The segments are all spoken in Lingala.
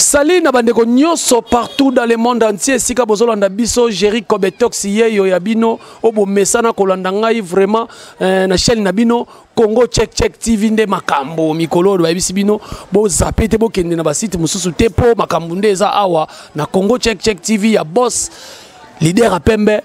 Salut na bandeko nyonso partout dans le monde entier. Sika bozolanda biso Jerry Kobetox yeyo ya bino obo mesana kolanda ngai vraiment na chaîne na bino Congo Check TV nde makambo mikolo ba bisi bino bo zapete bo kende na basite mususu te po makambo nde za awa na Congo Check TV ya boss leader apembe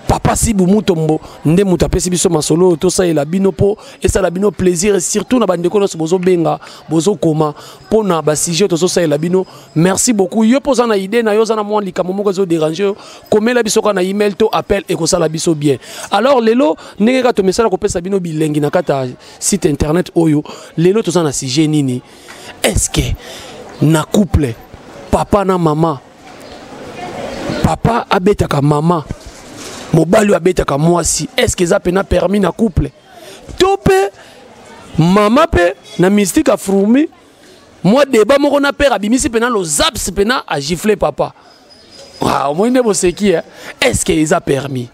Papa Sibu Mutombo nde mutapesi biso masolo to sa ela bino po et ça la bino plaisir et surtout na bandeko no bozo benga bozo koma po na ba sujet to sa ela bino. Merci beaucoup yo poza na idée na yo za na mo likamo moko zo déranger komela biso ka na email to appel et ko sala biso bien. Alors lelo ndenge ka to message ko pesa bino bilengi na kata site internet oyo lelo to za na sujet nini est-ce que na couple papa na mama papa abetaka mama mobali abetaka mwasi est-ce que ça pena permis na couple tope mama pe na mystique a frumi moi débat moko na père abimisi pena lo zaps pena a gifler papa au moins ne boseki est-ce que ça permis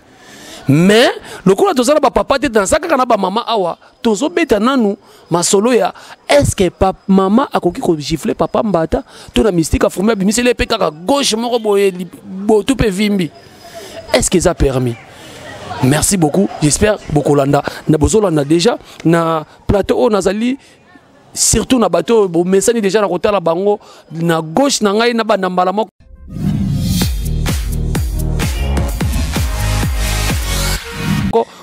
mais le coup to sala ba papa te dans ça kana ba mama awa tozo beta nanu masolo ya est-ce que papa mama akoki ko gifler papa mbata to na mystique a frumi abimisi le pe kaka gauche moko boye bo tout pe vimbi. Est-ce que ça permis? Merci beaucoup. J'espère beaucoup landa. Na bozolanda déjà na plateau nazali surtout na bateau bo mesani déjà na kota la bango na gauche na ngai na ba nambala moko.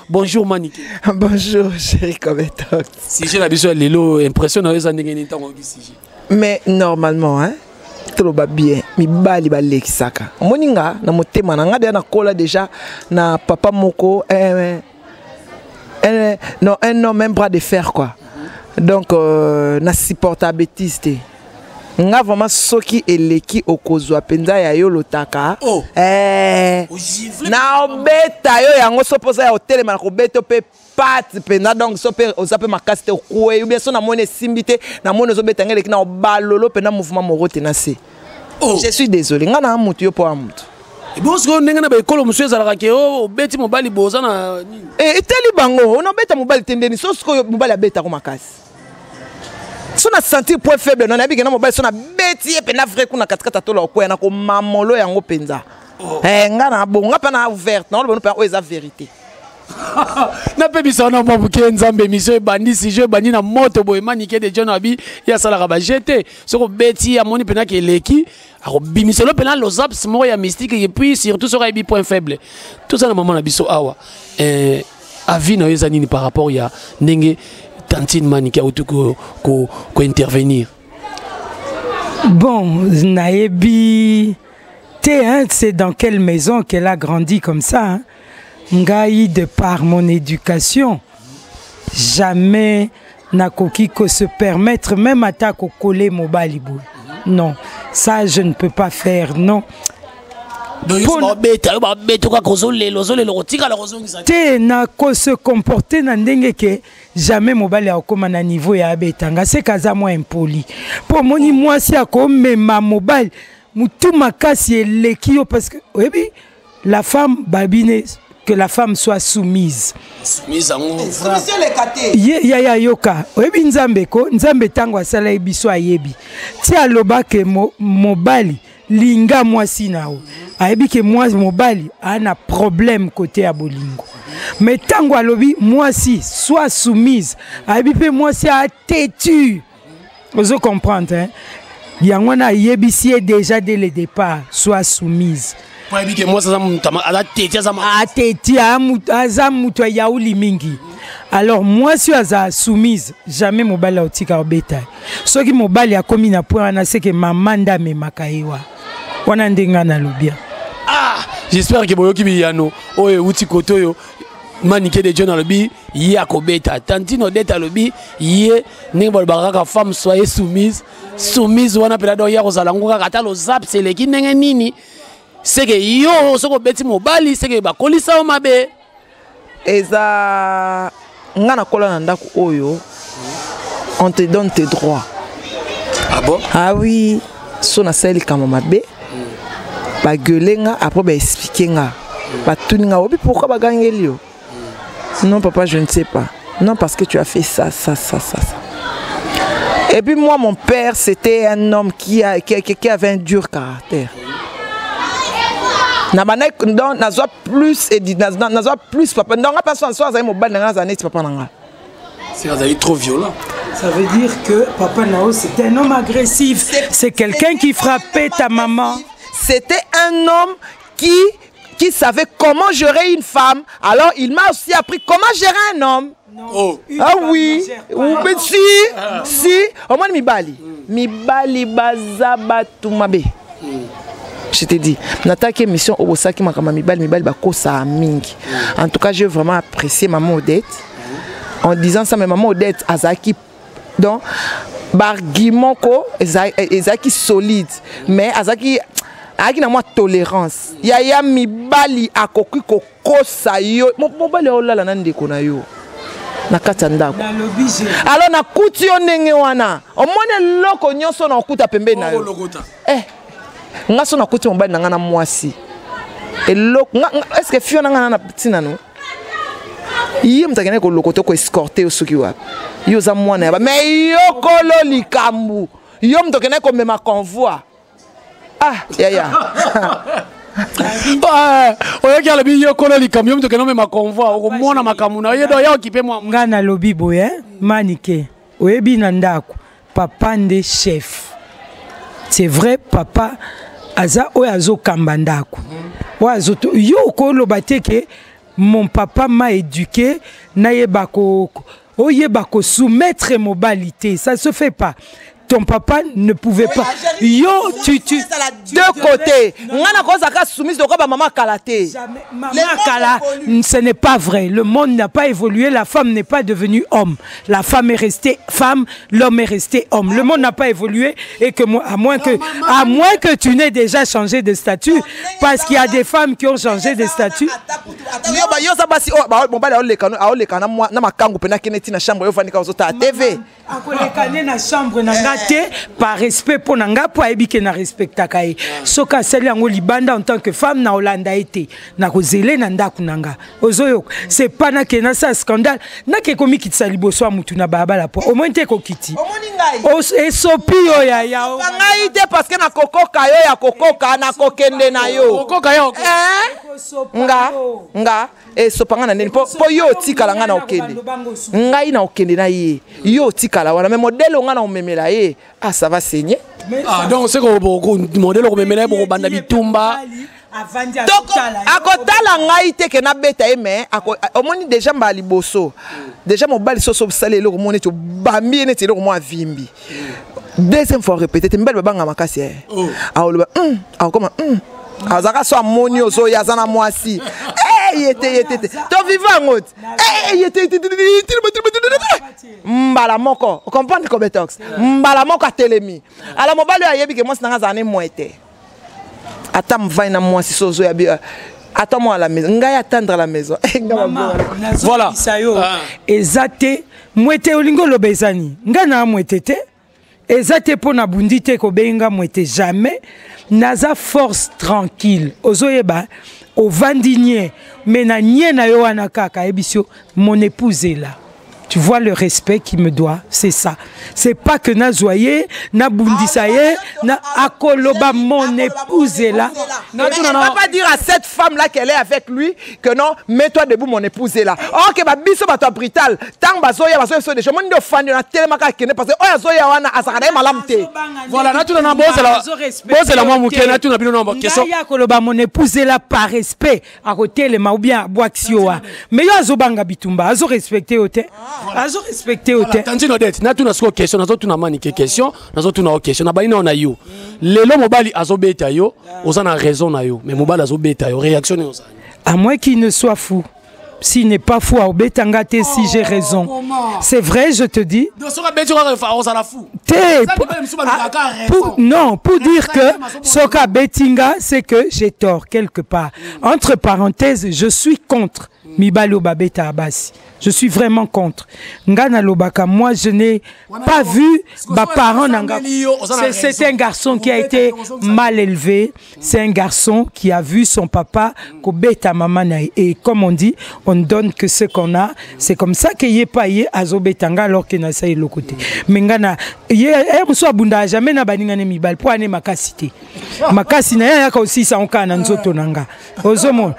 Bonjour Maniké. Bonjour Jerry Kobetox. Si j'ai la vision lelo impression na yo ndenge ni tango si. Mais normalement hein trop bien mi bali balekisaka moninga na motema na nga na kola déjà na papa moko non un homme même bras de fer quoi donc na supporta bêtise nga vraiment soki eleki okozwa penza ya yo lotaka na obeta yo yango sopoza ya hotel na ko beto pe pat pena donc so pe ozape makasi te kuwe ou bien so na mone simbité na mone zo beta ngele na balolo pena mouvement morote na se. Je suis désolé nga na mutu yo po amutu et bon ce ndenge na ba ekolo monsieur zalaka ke o beti mobali boza na eteli bango on beta mobali tendeni so ko mobali abeta ko makasi so na sentir point faible non na biki na mobali so na beti e pena vrai kuna katikata to la ko na ko mamolo yango penza nga na bonga pa na ouverte na lo pa o eza vérité. Na pe bisana mo buke nzambe mission bandi si je bandi na moto boy Maniké de John Abi ya sala ka ba jeter soko beti ya moni pena ke leki ako bimiselo pena lo zaps mo ya mystique et puis surtout sur ibi point faible tout ça na maman na biso awa avis na yeza nini par rapport ya ndenge tantine Maniké auto ko intervenir. Bon naebi hein, c'est dans quelle maison qu'elle a grandi comme ça hein? Ngai de par mon éducation jamais nakoki ko se permettre même à ko coller mobali boy. Non, ça je ne peux pas faire non. Te na ko se comporter na ndenge ke jamais mobali akoma na niveau ya betanga c'est kaza moi impoli. Pour moni moi si akome ma mobile mutu makasi elekio parce que oui la femme babine que la femme soit soumise. Soumise à mon ya yoka. Oyebi nzambe ko nzambe tango asala ebiso ayebi. Ti aloba ke mobali linga mwasi nao. Ayebi ke mwasi mobali ana problème côté ya bolingo. Mais tango alobi mwasi soit soumise. Ayebi pe mwasi a têtu. Vous comprenez hein? Yango na yebisi déjà dès le départ soit soumise. Alors moi si aza soumise jamais mobali otika obeta soki mobali akomi na point na c'est que maman nda me makaiwa wana ndenga na lobia j'espère que boyoki biyano oye uti koto yo Maniké de John Alobi ya kobeta tantino deta lobi ye ningo balaka femme soyez soumise wana pela do ya kozalanguka kata lo zap c'est le kinenge nini c'est que yo soko beti mobali c'est que bakolisa o mabe eza ngana kola na ndako oyo on te donne tes droits. Ah bon? Ah oui so na sali kama mabe ba gueulenga après ba expliquer nga ba tuninga obi pourquoi ba gangeli yo. Non papa je ne sais pas. Non parce que tu as fait ça. Et puis moi, mon père, c'était un homme qui avait un dur caractère. Nazwa plus et nazwa plus papa. Donc pas soit mobile dans les années papa nanga. C'est trop violent. Ça veut dire que Papa Nao, c'était un homme agressif. C'est quelqu'un qui frappait ta maman. C'était un homme qui savait comment gérer une femme. Alors, il m'a aussi appris comment gérer un homme. Oh. Ah oui. Mais si. Au moins, Mibali bazaba tumabe. Je te dis, n'attaque émission au Bosaki Makama Mibali bakosa mingi. En tout cas, j'ai vraiment apprécié maman Odette. En disant ça, mais maman Odette azaki donc barguiment ko ezaki solide, mais azaki na moi tolérance. Ya mibali akoki kokosa yo. Mobali olala na ndeko na yo. Na katanda ko. Alors na kuti yo ndenge wana. Omone loko nyonso na okuta pembe na yo. Nga so na kuti mobali na nga na mwasi. Est-ce que fio na nga na tina no? Yé mtakene ko lokoto ko escorter au soki wa. Yo za mwana ba mais yo kolo likambu. Yo mtakene ko mema convoi. Ah, ya. Oyo ki alabi yo kolo likambu yo mtakene mema convoi. Oko mwana makamu na yo do ya okipe moi. Nga na lobi boye manike. Oyebi na ndako. Papa nde chef. C'est vrai papa aza oyazo kambandako. Oyazo yo kolo bateke. Mon papa m'a éduqué, naïebako, oyebako soumettre mobalité, ça se fait pas. Ton papa ne pouvait pas. Yo, tu deux côtés. Ngana koza ka soumise de quoi maman kalaté. Maman kala, ce n'est pas vrai. Le monde n'a pas évolué, la femme n'est pas devenue homme. La femme est restée femme, l'homme est resté homme. Le monde n'a pas évolué et que moi, à moins que tu n'aies déjà changé de statut, parce qu'il y a des femmes qui ont changé de statut. Par respect pour nanga pour ebike na respecta kai soka seli yango libanda en tant que femme na Hollanda été na kozele na ndako nanga ozoyo c'est pas na kena sa scandale na ke komi kitsa liboso mutu na baba la po au moins te ko kiti o esopi yo ya ngai te parce que na kokoka yo ya kokoka na kokende na yo kokoka yo nga esopanga na nini po yo tikala nga na okende ngai na okende na ye yo tikala wana mais modèle nga na omemela ye. Ah, ça va saigner. Ah, donc c'est que modèle au memela pour banda bitumba. Donc, à côté la ngaïté que na beta mais au moins déjà mbali bosso. Déjà mon bali soso salé le monde tu bambi ne te le moi vimbi. Deuxième fois répéter tu mbali banga makasi. Ah le comment azaka so amoni ozo yazana mwasi. Yete to vivant ngot yete mbala moko comprendre comme tox mbala moko atelemi ala mobali ayebi ke mwasi nanga zane moite ata mvai na mwasi sozo ya bi attends moi à la maison ngai attendre à la maison voilà ezate moite olingo lobezani ngana moite ezate pona bundite ko benga moite jamais naza force tranquille ozoyeba au vandinier mais na nie na yo wana kaka ebisio mon épouse est là. Tu vois le respect qu'il me doit, c'est ça. C'est pas que na zoyer, na bundisaye, na akoloba mon épouse est là. Mais tu ne vas pas dire à cette femme là qu'elle est avec lui que non, mets-toi debout mon épouse est là. OK, ba biso ba to brital, tang bazoya bazoya de chemin de fan na tellement ka kene parce que oya zoya wana asakana malamte. Voilà, na tu na boze la moi muke na tu na bino no question. Ya koloba mon épouse est là par respect à côté les ou bien boaxioa. Mais yo azobanga bitumba, azo respecter ote. Azo respecter ote. Tantino Odette, na tu na siko question, nazo tu na manike question, nazo tu na question, na baina na yo. Lelo mobali azo beta yo, ozana raison na yo, mais mobali azo beta yo, réaction yo. À moins qu'il ne soit fou. S'il n'est pas fou, Betangate, si j'ai raison. C'est vrai, je te dis. Non, pour dire que Soka Bettinga, c'est que j'ai tort quelque part. Entre parenthèses, je suis contre mibali o babeta basi. Je suis vraiment contre. Ngana Lobaka, moi je n'ai pas vu ma parent Nanga. C'est un garçon qui a été mal élevé. C'est un garçon qui a vu son papa kobeta maman. Et comme on dit, on donne que ce qu'on a. C'est comme ça qu'il n'y a pas azobetanga alors qu'il n'a pas le côté. Mais Ngana, il y a un bunda jamais na baningane mibal pour aller makasité. Makasi na ya aussi ça on kana nzoto nanga. Ozomo.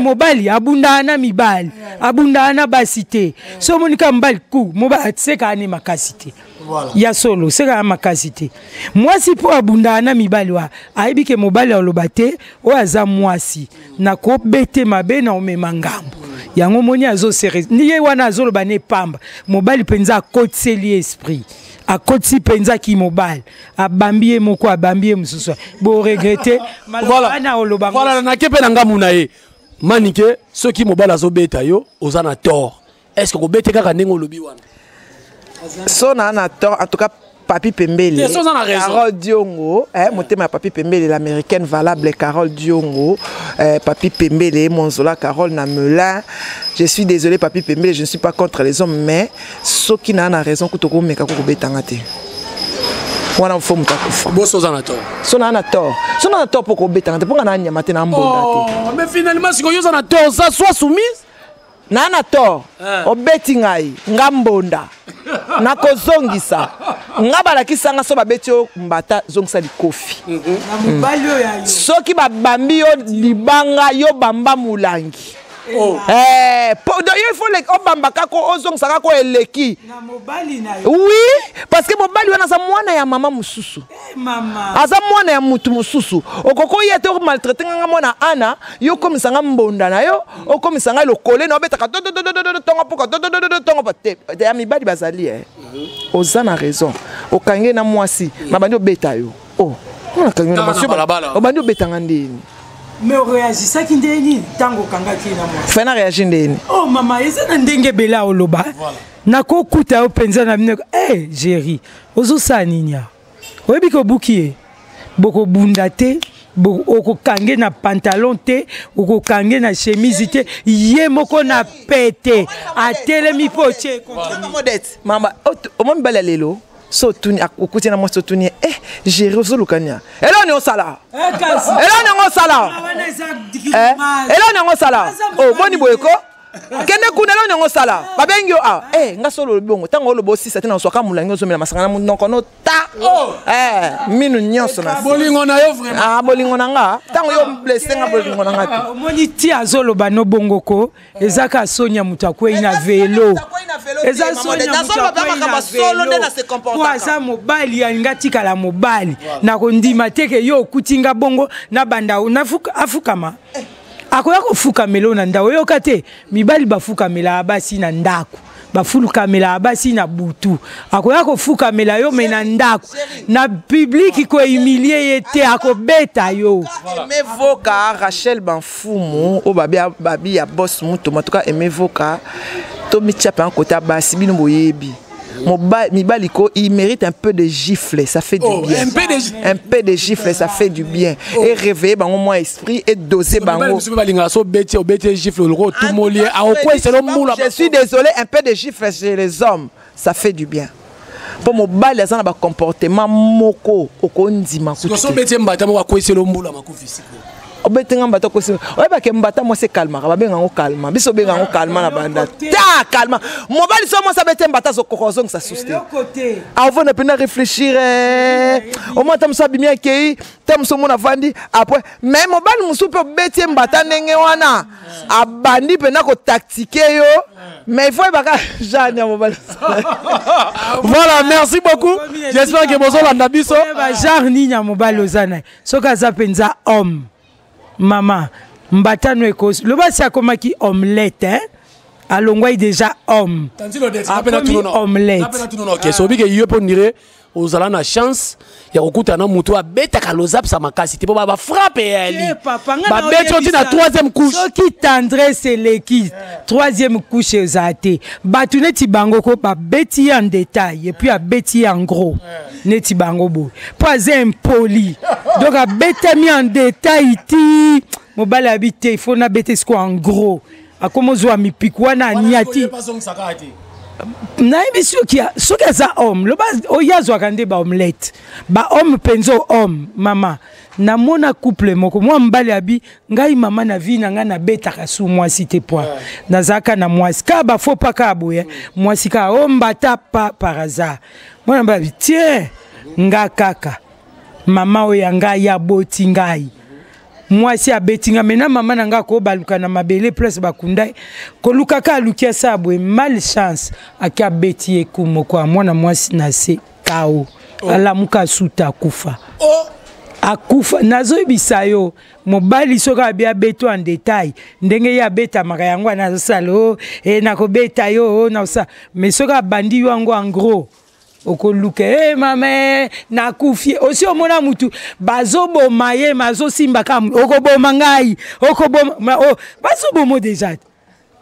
Mobali abunda na mibali abunda na basité so monika mbali ku moba tseka ani makasité ya solo seka makasité mwasi po abunda na mibali wa aibike mobali olobate o aza mwasi na ko bete mabe na omema ngambo yango moni azo sere niye wana azo lobane pamba mobali penza kotseli esprit a kotsi penza ki mobile abambie moko abambie mususu bo regretter voilà na kepela ngamu na ye manike ceux qui mobala zo beta yo ozana tort est-ce que ko bete kaka ndenge lobi wana so na tort en tout cas Papi Pembele Carole Diongo motema Papi Pembele l'américaine valable Carole Diongo Papi Pembele Monzola Carole Namela. Je suis désolé Papi Pembele, je ne suis pas contre les hommes mais ceux qui n'a raison que toko meka ko betanga te wana mfo mutakufa boso zana tort so na tort pour ko betanga te pour na nyama te na mbonda te mais finalement si ko yo zana tort ça soit soumise na tort obeti ngai ngambonda na kozongisa ngabala kisanga so babeti o mbata zongisa likofi soki babambi yo libanga yo bamba mulangi il faut les obamba kako ozongisa kako eleki oui parce que mobali wana za mwana ya mama mususu aza mwana ya mutu mususu okoko yete o maltraiter nga mwana ana yo komisanga mbonda na yo okomisanga lokole na obetaka tonga poka tonga pate ya mibali bazali ozana raison okange na mwasi mabandi obeta yo on akange na mwasi obandi obetanga ndini. Mais on réagit ça qui ndeni tango kanga ki na moi. Fena réagir ndeni. Oh mama, eza na ndenge bela oloba. Nako kuta o penza na bino. Jéri, ozo sa ninya. Oyebi ko bukie. Boko bunda te, boko kange na pantalon te, boko kange na chemise te, ye moko na pete. Atelemi poche contre modette. Mama, o mo mbala lelo. So tuni akuti na mwaso tuni Jéri ozo lukanya elo ni osala boni boyeko kende kuna elo ni osala babengi yo nga solo bongo tango lo bosi satina so ka mulangi ozo mela masanga na munoko no ta minu nyonso na bolingo na yo vraiment bolingo na nga tango yo blessé nga bolingo na nga moni ti azolo bano bongoko ezaka sonya mutu akwei na velo eza sonya mutu akwei na solo nde na se comporta kwa za mobali ya ngati kala mobali na kondima teke yo kutinga bongo na banda unafuka afukama akoya kofuka melo na ndawo yo kate mibali bafuka mela basi na ndako bafuluka mela basi na butu akoya kofuka mela yo mena ndako na public ko humilier yete akobeta yo emevoka Rachel Banfumu o babi ya boss muto matuka emevoka to michapa en côté basi bino boyebi Mibaliko, il mérite un peu de gifle, ça fait du bien. Un peu de gifle, ça fait du bien. Et réveiller au moins esprit et doser bango. Je suis désolé, un peu de gifle chez les hommes, ça fait du bien. Pour mon bal, les gens ont un comportement moko, okondima. Obetenga mbata ko oba ke mbata mo se calma ba benga ngo calma biso benga ngo calma na banda ta calma mobali so mo sa bete mbata zo kokozong sa suste avant de peine réfléchir au moins tam so bimia kei tam so mo na vandi après mais mobali musupe bete mbata ndenge wana abandi pena ko tactiquer yo mais il faut baka Jeanne mobali. Voilà, merci beaucoup. J'espère que bozo landa biso ba genre ni nya mobali ozana soka za penza homme. Maman, mbatano ekos. Le basi akomaki omelette, alongwai déjà homme. Akomi omelette. Ok, so bige yo po ndire ozala na chance ya kokuta na mutu abeta kalozap sa makasi te po ba frappe ali. Ba beto ti na troisième couche. Ce qui tendresse c'est l'équipe. Troisième couche ezate. Batu neti bango ko ba beti en détail et puis a beti en gros. Neti bango bo. Pas impoli. Donc a beti mis en détail ti mobali habite il faut na bete sko en gros akomo zo amipikwa na niati na emission qui a soki aza homme lo ba oyazo akande ba omelette ba homme penzo homme mama na mona couple moko moi mbali abi ngai mama na vie na nga na betaka su mwasi te poa nazaka na mwasi ka ba faut pas ka boye mwasi ka ombata pa par hasard moi mbali tiens nga kaka mama oyanga ya boti ngai mwasi abetinga mena mama nanga ko baluka na mabele plus bakunda ko lukaka lukia sabwe mal chance akia beti ekumo kwa mwana mwasi na se kao ala muka suta kufa akufa nazo bisayo mobali soka bia beto en détail ndenge ya beta maka yango na salo na ko beta yo na sa mais soka bandi yango en gros okoluke mama na kufi osi omona mutu bazobo maye mazo simba kam okoboma ngai okoboma bazobo déjà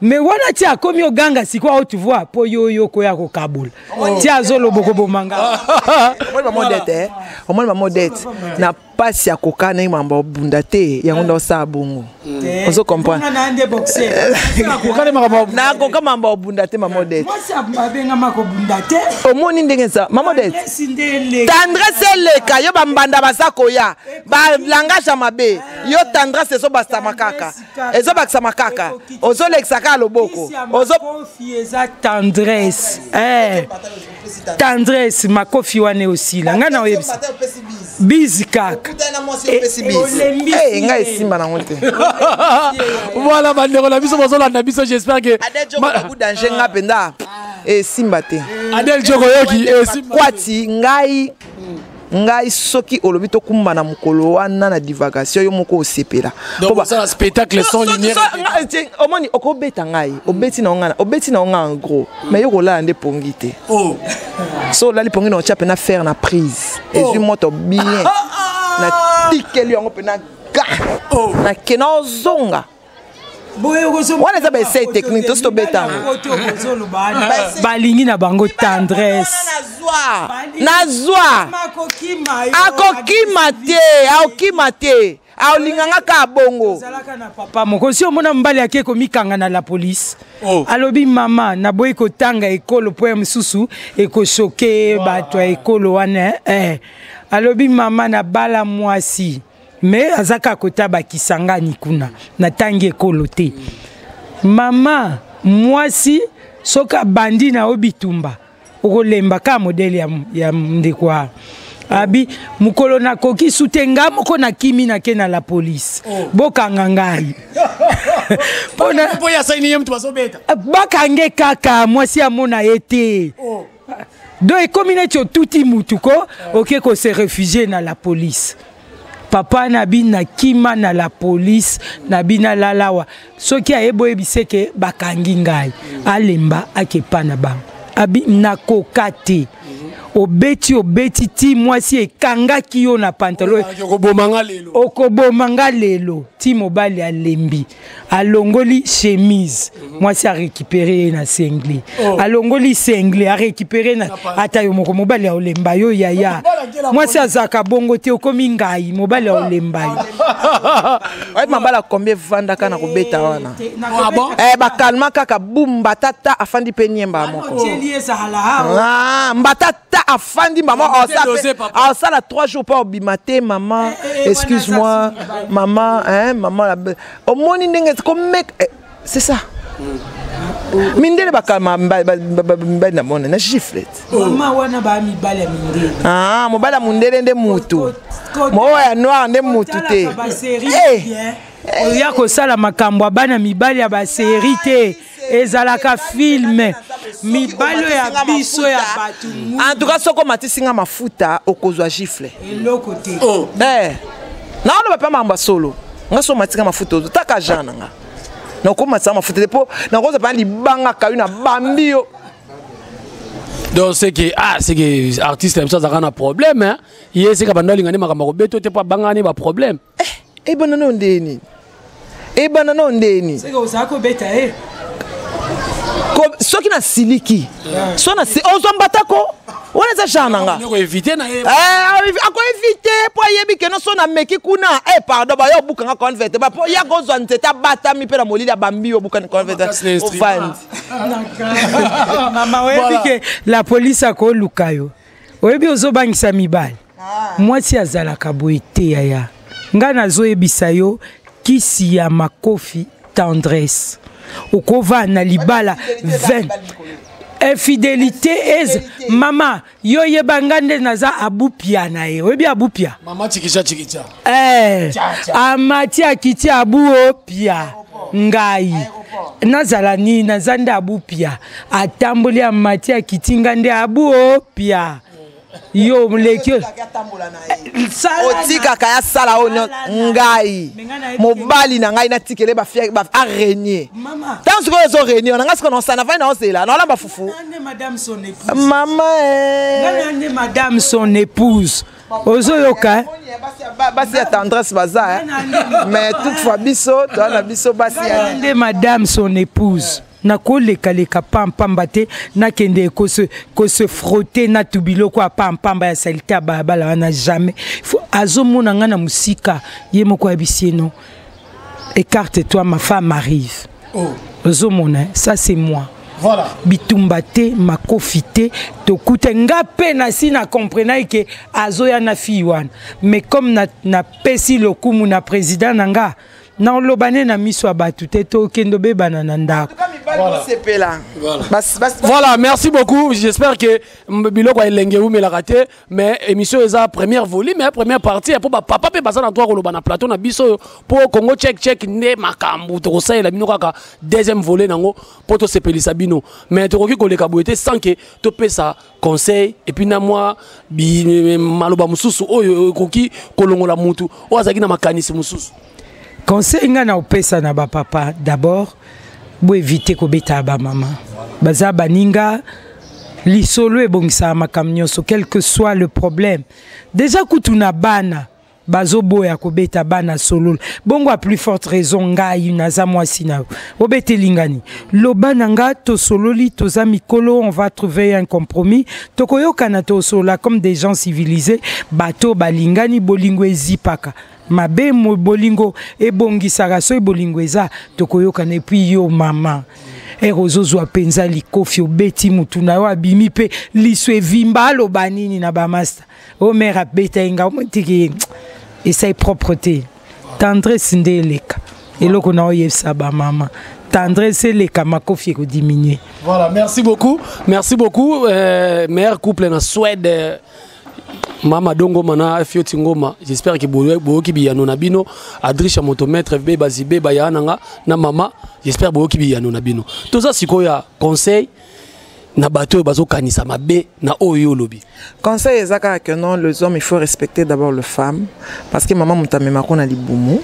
mais wana ti akomi oganga sikwa o tu vois po yo ko ya ko kabula ti azolo bokoboma ngai omona modete na pasi ya kokana imamba obunda te yango ndo sa bongo ozo comprendre na ande boxer na koka mamba obunda te mamodete moi ça babenga mako bunda te omoni ndenge za mamodete tendresse leka yo bambanda basako ya ba langage mabe yo tendresse so basta makaka ezo bakisa makaka ozo lexaka loboko ozo confieza tendresse tendresse makofi wane aussi la ngana oyebisa bizika ngai simba na ngote voilà bandeko la biso bozola na biso j'espère que beaucoup danger nga penda simba te Adel Joko yoki simba kwati ngai soki olobi to kumba na mukolo wana na divagation yo moko osepela donc ça spectacle sans lumière omoni okobeta ngai obeti na ngana en gros mais yo kola nde pongi te so la li pongi no chape na faire na prise et moto bien na tikeli yango pena ga na keno zonga wana eza baessai technique tosi tobetanga balingi na bango tendresse nazwa akokima te aolinganga ka bongo papa moko si omona mbali ake komikanga na la police alobi mama na boyi kotanga ekolo po ya mosusu ekoshoke bato ya ekolo wana alobi mama na bala mwasi mais azaka kotaba kisangani kuna na tangi ekolo te mama mwasi soka bandi na obitumba okolemba ka modele ya ndekwa abi mukolo na koki sutenga moko na kimi na ke na la police bokanga ngai pona po ya saini yem tu bazobeta bakange kaka mwasi amona ete do ekomi neti otuti mutu ko oke ko se réfugier na la police papa nabi na kima na la police nabi na lalawa soki ayebo ebiseke bakangi ngai alemba akepa na bango abi na kokate obeti ti mwasi ekangaki yo na pantalon okobomanga lelo ti mobali alembi alongoli chemise mwasi a récupéré na sengle alongoli sengle a récupéré na ata yo moko mobali a olemba yo yaya mwasi azaka bongo te okomi ngai mobali a olemba yo ouais mabala combien vanda kana kobeta wana bakalma kaka bumba tata afandi penyemba moko mbatata afandi maman en ça 3 jours pas obimate maman excuse-moi maman maman au moni ndenge comme c'est ça mindele bakalma na mona na giflet mama wana ba mibale mindele mobala mundele nde mutu moya noir nde mutu te oya kosala makambo bana mibali ya ba série te ezalaka film mibalo ya biso ya batu en tout cas soko matisinga mafuta okozwa gifle eloko te na ono ba mamba solo ngaso matinga mafuta taka jana nga na ko matsa mafuta depo na koza pa libanga kayu na bambio donc c'est que artiste comme ça a un problème hein il c'est que bandoli ngani makambo beto te pa bangani ba problème banano ndeni c'est que ça ko beta soki na siliki so na ozombatako wana za jananga ko éviter na ako éviter po yebi ke no so na meki kuna pardon ba yo buka nga convert ba po ya go zo nteta bata mi pe na molili bambi yo buka convert ofand mama webi ke la police ako lukayo webi ozobangisa mibali mwasi azalaka boete yaya nga nazoyebisa yo kisi ya makofi tendresse okova na libala 20 infidélité mama yo yebanga nde naza abupia na ye oyebi abupia mama chikicha amati akiti abu opia ngai nazala ni naza nde abupia atamboli amati akiti nga nde abu opia yo muleki otika kaya sala onyo ngai mobali na ngai na tikele ba fia ba araignée tant que zo araignée on nga ce qu'on sana va na osela na lamba fufu madame son épouse maman madame son épouse ozo yoka basi ya tendresse baza mais toutefois biso na biso basi ya madame son épouse na koleka pamba te na kende ko se frotter na tubilo kwa pamba ya salita bala na jamais azomona nga na musika ye moko ya bisieno écarte-toi ma femme arrive ozomona ça c'est moi. Voilà. Bitumbate makofite tokute nga pe na si na comprena ke azoya na fiwan mais comme na pesi lokumu na président nanga na lobane na miso abatu te to kendo bebana na ndako. Voilà, merci beaucoup. J'espère que biloko elenge ou la raté mais émission eza première volume mais première partie pour papa pe basa na toi ko lobana plateau na biso pour Congo check ne makambu to ça la bino kaka deuxième volet nango pour to sepelisa bino mais to koki ko leka boete sans que to pesa conseil et puis na moi bi maloba mususu oyo koki kolongola mutu o azaki na makanisi mususu. Conseil nga na opesa na ba papa d'abord bo éviter ko beta ba maman baza baninga lisolo ebongisa makamnyoso quel que soit le problème déjà kutuna bana bazo boya ko beta bana solo bongo a plus forte raison ngai naza mwasi na obete lingani lobana nga to sololi to za mikolo on va trouver un compromis tokoyoka na to sola comme des gens civilisés bato balingani bolingo ezipaka mabe mo bolingo ebongisaka so bolingo eza tokoyoka na puis yo mama erozozwa penza likofi obeti mutu na yo abimi pe liso evimba aloba nini na bamaster o mère abeta inga omotiki essaye propreté tendresse nde eleka eloko na oyebisa ba mama tendresse eleka makofi ekodiminuer. Voilà, merci beaucoup meilleur couple na Suède. Mama Dongo Mana Fioti Ngoma, j'espère que Boki Biyano Nabino, Adrisha Motomètre, FB Bazibe, Bayananga, na Mama, j'espère Boki Biyano Nabino. Tout ça, c'est quoi conseil? Na bateau bazo kanisa mabe na oyo lobi. Conseil ezaka que non les hommes il faut respecter d'abord les femmes parce que maman mutamema kona libumu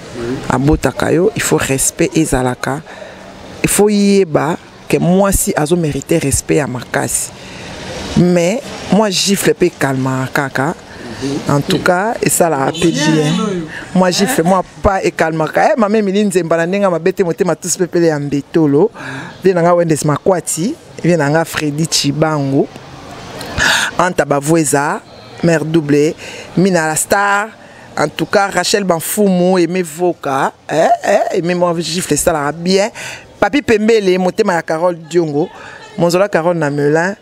abotaka yo il faut respect ezalaka il faut yeba que moi si azo mériter respect à makasi mais moi gifle pe calma kaka. En tout cas, et ça l'a rappelé bien. Moi, j'ai fait moi pas et calme. Ma mère Miline Zembalanenga m'a bête monté ma tous pépélé en bétolo. Viens Wendes Makwati, viens Freddy Chibango, Anta Bavoisa, mère doublée, Mina la star. En tout cas, Rachel Banfoumou et mes voca, et mes moi gifle ça l'a bien. Papi Pembele monté ma Carole Diongo, mon zola Carole Namelin.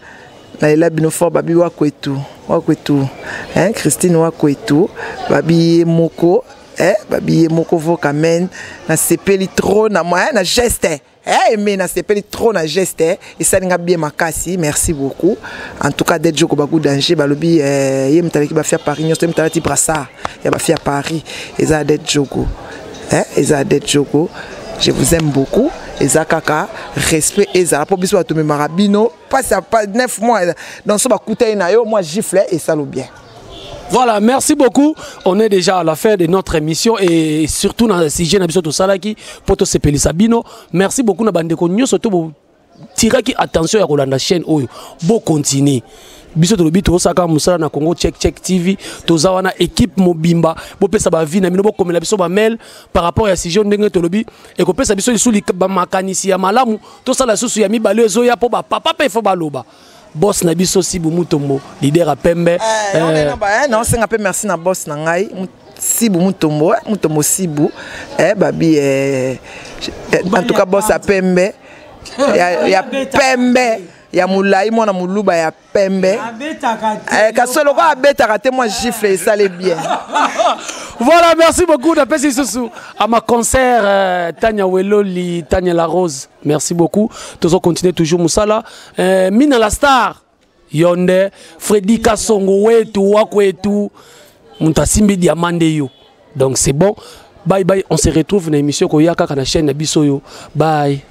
Na bino fort babi wakwetu hein Christine wakwetu babi moko babi moko vokamen na sepeli trop na moi na geste mais na sepeli trop na geste et ça nga bien makasi merci beaucoup en tout cas d'être joko bagu danger balobi yem talaki ba faire Paris nyos talati brassa ya ba faire Paris et ça d'être joko et ça d'être joko je vous aime beaucoup. Ezakaka respect ezala pour biso atome marabino passe pas 9 mois dans ce bakuta na yo moi gifle et ça lo bien. Voilà, merci beaucoup. On est déjà à la fin de notre émission et surtout dans le sujet na biso to salaki poto sepeli sabino. Merci beaucoup na bande ko nyoso to tiraki attention ya kolanda chaîne oyo. Bo continuer. biso tolobi tosaka musala na Congo Check TV toza wana équipe mobimba bo pesa ba vie na bino bo komela biso ba mail par rapport à sujet ndenge tolobi et ko pesa biso lisuli ba makanisi ya malamu to sala susu ya mibale ezo ya po ba papa pe fo baloba boss na biso Sibu Mutombo leader a Pembe non c'est un peu merci na boss na ngai Sibu Mutombo Sibu babi en tout cas boss a Pembe ya Pembe ya Moulay mwana Muluba ya Pembe kasolo ko abetaka te moi gifle ça les bien. Voilà, merci beaucoup d'appeler Sousou à ma concert Tanya Weloli, Tanya La Rose. Merci beaucoup. Tous on continue toujours Moussala. Mina la star Yonde, Freddy Kasongo wetu wakwetu Muntasimbi Diamande yo. Donc c'est bon. Bye bye, on se retrouve dans l'émission Koyaka na chaîne Bisoyo. Bye.